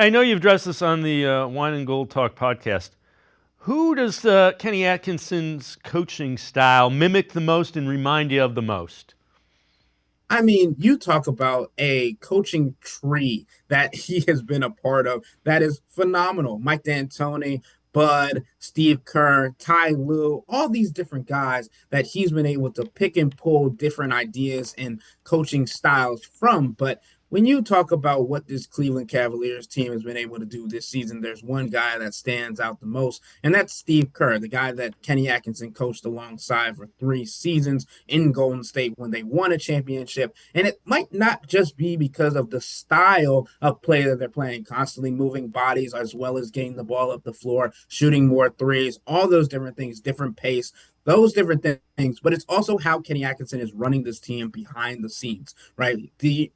I know you've addressed this on the Wine and Gold Talk podcast. Who does Kenny Atkinson's coaching style mimic the most and remind you of the most? I mean, you talk about a coaching tree that he has been a part of that is phenomenal. Mike D'Antoni, Bud, Steve Kerr, Ty Lue, all these different guys that he's been able to pick and pull different ideas and coaching styles from. But when you talk about what this Cleveland Cavaliers team has been able to do this season, there's one guy that stands out the most, and that's Steve Kerr, the guy that Kenny Atkinson coached alongside for 3 seasons in Golden State when they won a championship. And it might not just be because of the style of play that they're playing, constantly moving bodies as well as getting the ball up the floor, shooting more threes, all those different things, different pace, those different things. But it's also how Kenny Atkinson is running this team behind the scenes, right? The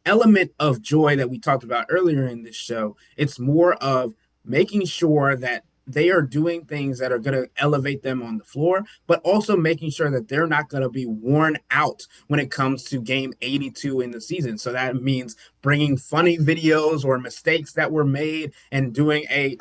element of joy that we talked about earlier in this show, it's more of making sure that they are doing things that are going to elevate them on the floor, but also making sure that they're not going to be worn out when it comes to game 82 in the season. So that means bringing funny videos or mistakes that were made and doing a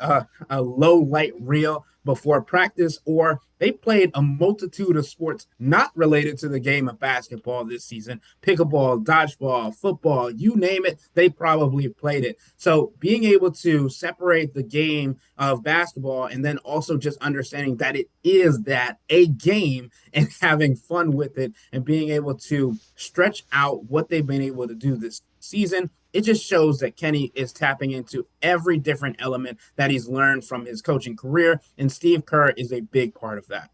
low light reel before practice, or they played a multitude of sports not related to the game of basketball this season. Pickleball, dodgeball, football, you name it, they probably played it. So being able to separate the game of basketball and then also just understanding that it is that a game and having fun with it and being able to stretch out what they've been able to do this season, it just shows that Kenny is tapping into every different element that he's learned from his coaching career, and Steve Kerr is a big part of that.